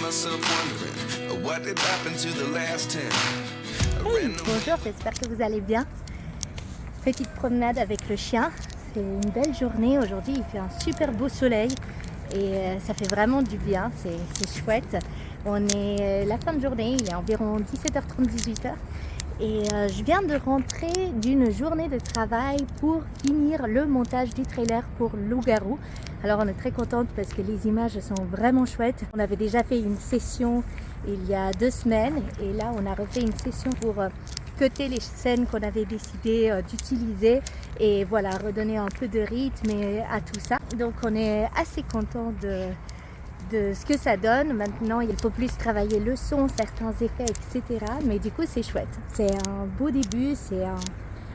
myself wondering what did happen to the last 10. Hey, bonjour, j'espère que vous allez bien. Petite promenade avec le chien. C'est une belle journée aujourd'hui, il fait un super beau soleil et ça fait vraiment du bien, c'est chouette. On est la fin de journée, il est environ 17h30, 18h et je viens de rentrer d'une journée de travail pour finir le montage du trailer pour Loup-garou. Alors on est très contente parce que les images sont vraiment chouettes. On avait déjà fait une session il y a 2 semaines et là on a refait une session pour cutter les scènes qu'on avait décidé d'utiliser et voilà, redonner un peu de rythme à tout ça. Donc on est assez content de ce que ça donne. Maintenant il faut plus travailler le son, certains effets, etc. Mais du coup c'est chouette. C'est un beau début, c'est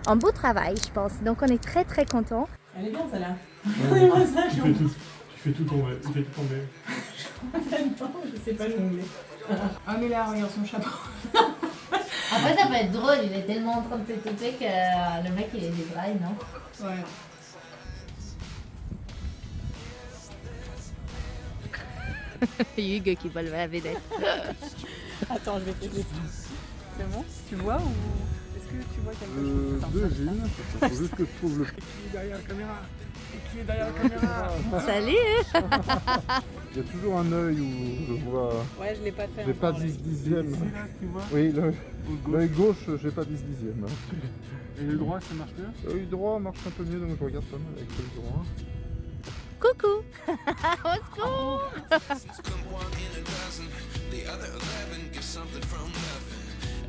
un beau travail je pense. Donc on est très très content. Elle est bien celle-là. Tu fais tout tomber. Il fait tout tomber. Non, je sais pas jongler. Ah mais là, regarde son chapeau. Après ça peut être drôle, il est tellement en train de se couper que le mec il est débraille, non? Ouais. Hugues qui vole la vedette. Attends, je vais t'aider. C'est bon? Tu vois ou est-ce que tu vois quelque chose? Devine, il faut juste que je trouve le... Qui est derrière la caméra? Qui est derrière la caméra? Salut. Il y a toujours un œil où je vois... Ouais, je l'ai pas fait. J'ai pas 10 dixièmes. Là, tu vois. Oui, l'œil gauche, j'ai pas 10 dixièmes. Et le droit, ça marche mieux? L'œil droit marche un peu mieux, donc je regarde ça avec l'œil droit. Coucou. Au secours.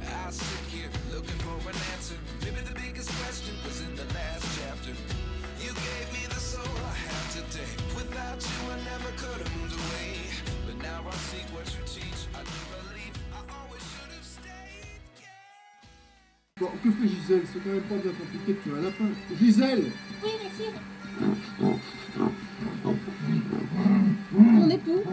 I sit here looking for an answer. Maybe the biggest question was in the last chapter. You gave me the soul I have today. Without you I never could have moved away. But now I see what you teach. I do believe I always should have stayed. Bon, que fait Gisèle? C'est quand même pas bien compliqué de tuer un lapin. Gisèle! Oui, monsieur. Mon époux.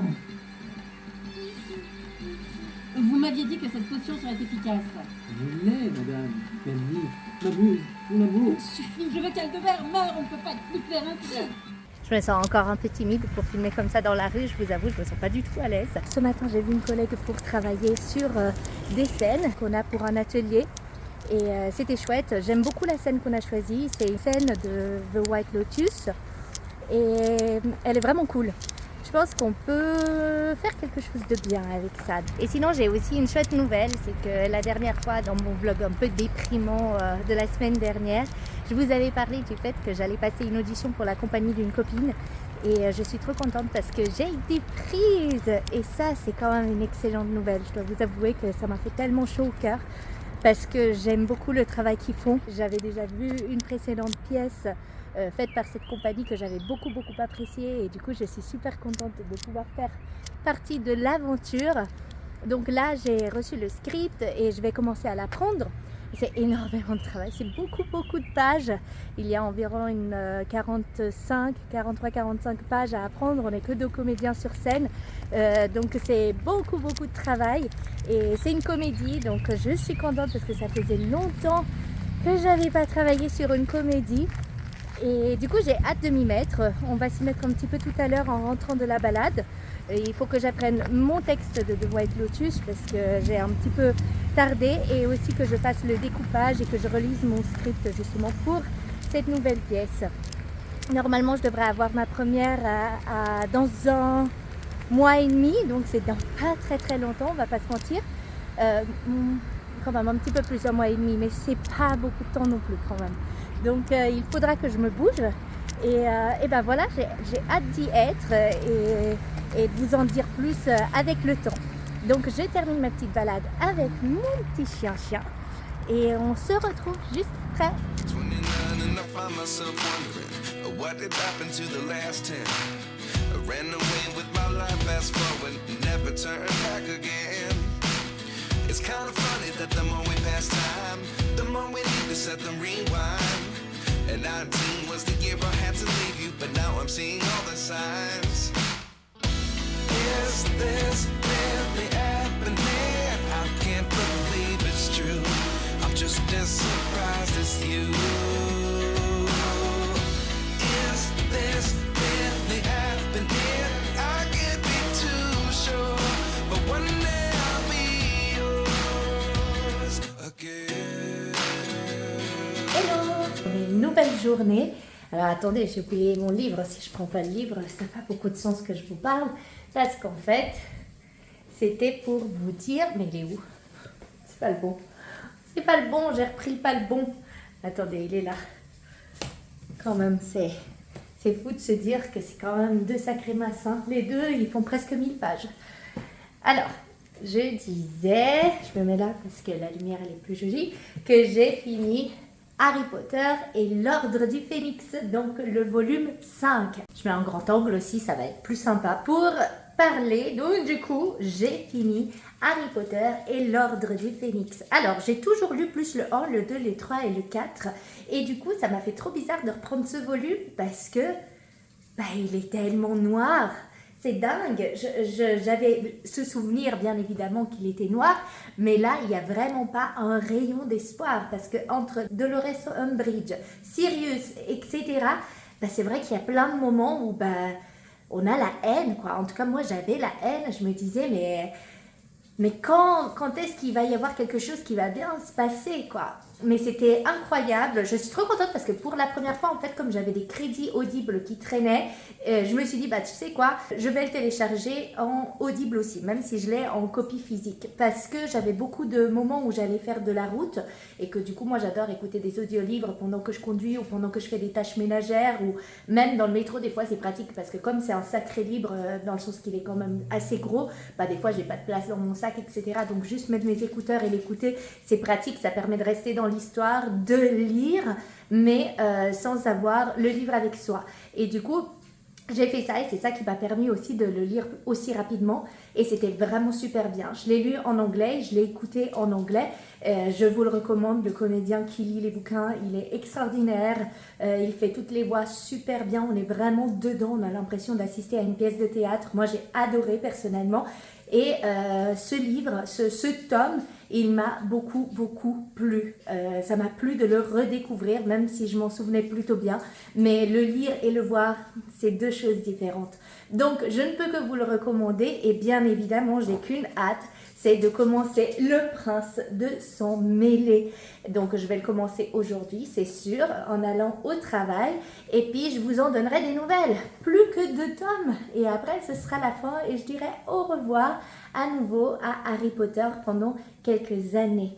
Vous m'aviez dit que cette potion serait efficace. Je l'ai, madame. Camille, m'amuse, mon amour. Il suffit, je veux qu'Aldebert meure, on ne peut pas être plus clair ainsi. Je me sens encore un peu timide pour filmer comme ça dans la rue, je vous avoue, je me sens pas du tout à l'aise. Ce matin, j'ai vu une collègue pour travailler sur des scènes qu'on a pour un atelier. Et c'était chouette, j'aime beaucoup la scène qu'on a choisie, c'est une scène de The White Lotus. Et elle est vraiment cool. Je pense qu'on peut faire quelque chose de bien avec ça. Et sinon, j'ai aussi une chouette nouvelle, c'est que la dernière fois, dans mon vlog un peu déprimant de la semaine dernière, je vous avais parlé du fait que j'allais passer une audition pour la compagnie d'une copine. Et je suis trop contente parce que j'ai été prise. Et ça, c'est quand même une excellente nouvelle. Je dois vous avouer que ça m'a fait tellement chaud au cœur parce que j'aime beaucoup le travail qu'ils font. J'avais déjà vu une précédente pièce faite par cette compagnie que j'avais beaucoup appréciée et du coup je suis super contente de pouvoir faire partie de l'aventure. Donc là j'ai reçu le script et je vais commencer à l'apprendre. C'est énormément de travail, c'est beaucoup de pages. Il y a environ une 43-45 pages à apprendre. On n'est que 2 comédiens sur scène, donc c'est beaucoup de travail et c'est une comédie, donc je suis contente parce que ça faisait longtemps que j'avais pas travaillé sur une comédie. Et du coup j'ai hâte de m'y mettre. On va s'y mettre un petit peu tout à l'heure en rentrant de la balade. Et il faut que j'apprenne mon texte de The White Lotus parce que j'ai un petit peu tardé et aussi que je fasse le découpage et que je relise mon script justement pour cette nouvelle pièce. Normalement je devrais avoir ma première dans 1 mois et demi, donc c'est dans pas très longtemps, on va pas se mentir. Quand même un petit peu plus d'1 mois et demi, mais c'est pas beaucoup de temps non plus quand même. Donc il faudra que je me bouge et ben voilà, j'ai hâte d'y être et de vous en dire plus avec le temps. Donc je termine ma petite balade avec mon petit chien et on se retrouve juste après. 29 and I find myself wondering what did happen to the last 10. I ran away with my life, fast forward, never turn back again. It's kind of funny that the more we pass time, the more we need to set the rewind. And 19 was the year I had to leave you, but now I'm seeing all the signs. Is this really happening? I can't believe it's true. I'm just as surprised as you. Is this really happening? I can't be too sure, but journée. Alors attendez, j'ai oublié mon livre. Si je prends pas le livre, ça n'a pas beaucoup de sens que je vous parle. Parce qu'en fait, c'était pour vous dire... Mais il est où? C'est pas le bon. C'est pas le bon, j'ai repris pas le bon. Attendez, il est là. Quand même, c'est fou de se dire que c'est quand même 2 sacrés masses. Hein. Les deux, ils font presque 1000 pages. Alors, je disais, je me mets là parce que la lumière elle est plus jolie, que j'ai fini Harry Potter et l'Ordre du Phénix, donc le volume 5. Je mets un grand angle aussi, ça va être plus sympa pour parler. Donc du coup, j'ai fini Harry Potter et l'Ordre du Phénix. Alors, j'ai toujours lu plus le 1, le 2, le 3 et le 4. Et du coup, ça m'a fait trop bizarre de reprendre ce volume parce que il est tellement noir. C'est dingue. J'avais ce souvenir, bien évidemment, qu'il était noir. Mais là, il n'y a vraiment pas un rayon d'espoir. Parce que entre Dolores Umbridge, Sirius, etc., c'est vrai qu'il y a plein de moments où on a la haine, quoi. En tout cas, moi, j'avais la haine. Je me disais, mais quand est-ce qu'il va y avoir quelque chose qui va bien se passer, quoi? Mais c'était incroyable. Je suis trop contente parce que pour la première fois, en fait, comme j'avais des crédits Audible qui traînaient, je me suis dit, tu sais quoi, je vais le télécharger en Audible aussi, même si je l'ai en copie physique. Parce que j'avais beaucoup de moments où j'allais faire de la route et que du coup, moi, j'adore écouter des audiolivres pendant que je conduis ou pendant que je fais des tâches ménagères ou même dans le métro, des fois, c'est pratique parce que comme c'est un sacré livre, dans le sens qu'il est quand même assez gros, des fois, j'ai pas de place dans mon sac, etc. Donc, juste mettre mes écouteurs et l'écouter, c'est pratique. Ça permet de rester dans l'histoire, de lire, mais sans avoir le livre avec soi. Et du coup, j'ai fait ça et c'est ça qui m'a permis aussi de le lire aussi rapidement et c'était vraiment super bien. Je l'ai lu en anglais, je l'ai écouté en anglais. Je vous le recommande, le comédien qui lit les bouquins, il est extraordinaire. Il fait toutes les voix super bien, on est vraiment dedans, on a l'impression d'assister à une pièce de théâtre. Moi, j'ai adoré personnellement. Et ce livre, ce tome, il m'a beaucoup plu. Ça m'a plu de le redécouvrir, même si je m'en souvenais plutôt bien. Mais le lire et le voir, c'est 2 choses différentes. Donc, je ne peux que vous le recommander. Et bien évidemment, j'ai qu'une hâte, c'est de commencer Le Prince de Sang Mêlé. Donc, je vais le commencer aujourd'hui, c'est sûr, en allant au travail. Et puis, je vous en donnerai des nouvelles. Plus que 2 tomes. Et après, ce sera la fin et je dirai au revoir à nouveau à Harry Potter pendant quelques années.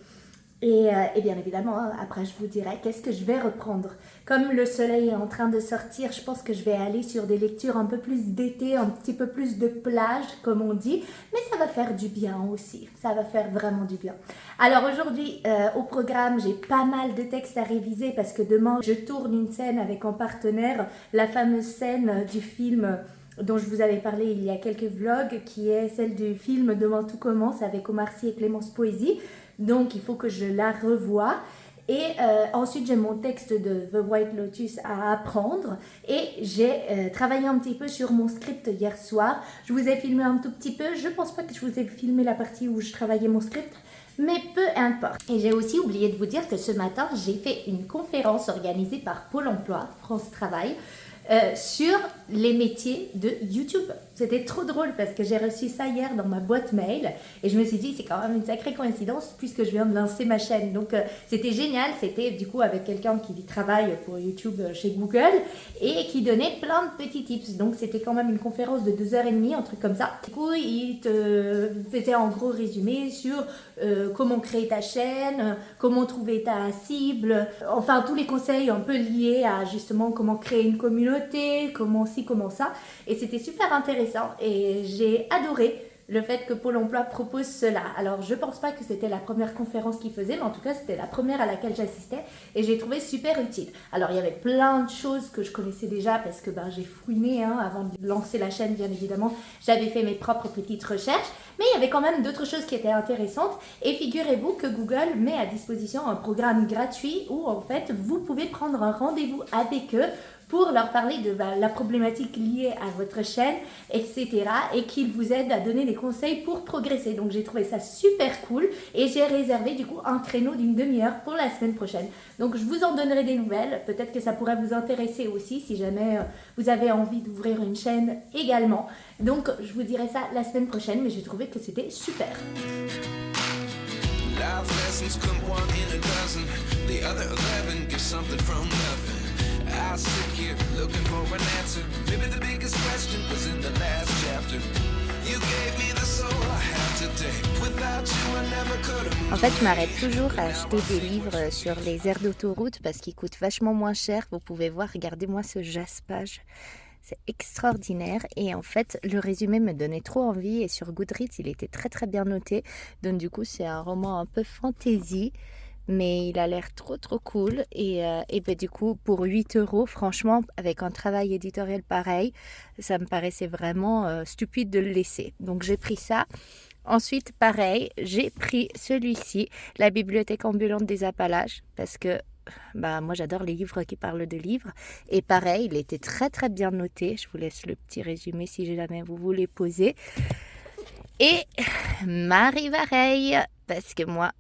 Et bien évidemment, après je vous dirai qu'est-ce que je vais reprendre. Comme le soleil est en train de sortir, je pense que je vais aller sur des lectures un peu plus d'été, un petit peu plus de plage, comme on dit. Mais ça va faire du bien aussi. Ça va faire vraiment du bien. Alors aujourd'hui, au programme, j'ai pas mal de textes à réviser parce que demain, je tourne une scène avec en partenaire la fameuse scène du film dont je vous avais parlé il y a quelques vlogs, qui est celle du film Demain tout commence avec Omar Sy et Clémence Poésy. Donc il faut que je la revoie. Et ensuite j'ai mon texte de The White Lotus à apprendre et j'ai travaillé un petit peu sur mon script hier soir. Je vous ai filmé un tout petit peu, je pense pas que je vous ai filmé la partie où je travaillais mon script, mais peu importe. Et j'ai aussi oublié de vous dire que ce matin j'ai fait une conférence organisée par Pôle emploi, France Travail, sur les métiers de YouTube. C'était trop drôle parce que j'ai reçu ça hier dans ma boîte mail et je me suis dit c'est quand même une sacrée coïncidence puisque je viens de lancer ma chaîne. Donc c'était génial, c'était du coup avec quelqu'un qui travaille pour YouTube chez Google et qui donnait plein de petits tips. Donc c'était quand même une conférence de 2h30, un truc comme ça. Du coup il te faisait en gros résumé sur comment créer ta chaîne, comment trouver ta cible, enfin tous les conseils un peu liés à justement comment créer une communauté, comment ci, comment ça. Et c'était super intéressant et j'ai adoré le fait que Pôle emploi propose cela. Alors je pense pas que c'était la première conférence qu'il faisait, mais en tout cas c'était la première à laquelle j'assistais et j'ai trouvé super utile. Alors il y avait plein de choses que je connaissais déjà parce que j'ai fouiné avant de lancer la chaîne, bien évidemment. J'avais fait mes propres petites recherches, mais il y avait quand même d'autres choses qui étaient intéressantes. Et figurez-vous que Google met à disposition un programme gratuit où en fait vous pouvez prendre un rendez-vous avec eux pour leur parler de la problématique liée à votre chaîne, etc. et qu'ils vous aident à donner des conseils pour progresser. Donc j'ai trouvé ça super cool et j'ai réservé du coup un créneau d'une demi-heure pour la semaine prochaine. Donc je vous en donnerai des nouvelles, peut-être que ça pourrait vous intéresser aussi si jamais vous avez envie d'ouvrir une chaîne également. Donc je vous dirai ça la semaine prochaine, mais j'ai trouvé que c'était super. Life lessons come 1 in a dozen. The other 11 get something from nothing. I sit here looking for an answer. Maybe the biggest question was in the last chapter. You gave me the soul I have today. Without you I never could have. En fait, je m'arrête toujours à acheter des livres sur les aires d'autoroute parce qu'ils coûtent vachement moins cher. Vous pouvez voir, regardez-moi ce jaspage. C'est extraordinaire et en fait le résumé me donnait trop envie et sur Goodreads il était très très bien noté, donc du coup c'est un roman un peu fantasy mais il a l'air trop cool et ben, du coup pour 8 € franchement avec un travail éditorial pareil ça me paraissait vraiment stupide de le laisser, donc j'ai pris ça. Ensuite pareil j'ai pris celui-ci, La bibliothèque ambulante des Appalaches, parce que moi j'adore les livres qui parlent de livres et pareil il était très bien noté. Je vous laisse le petit résumé si jamais vous voulez poser. Et Marie Vareille, parce que moi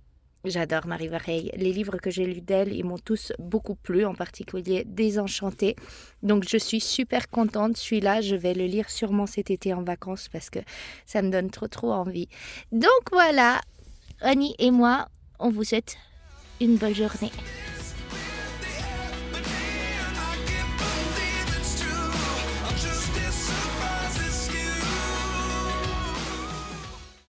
j'adore Marie Vareille, les livres que j'ai lus d'elle ils m'ont tous beaucoup plu, en particulier Désenchantée, donc je suis super contente. Celui-là je vais le lire sûrement cet été en vacances parce que ça me donne trop envie. Donc voilà, Annie et moi on vous souhaite une bonne journée.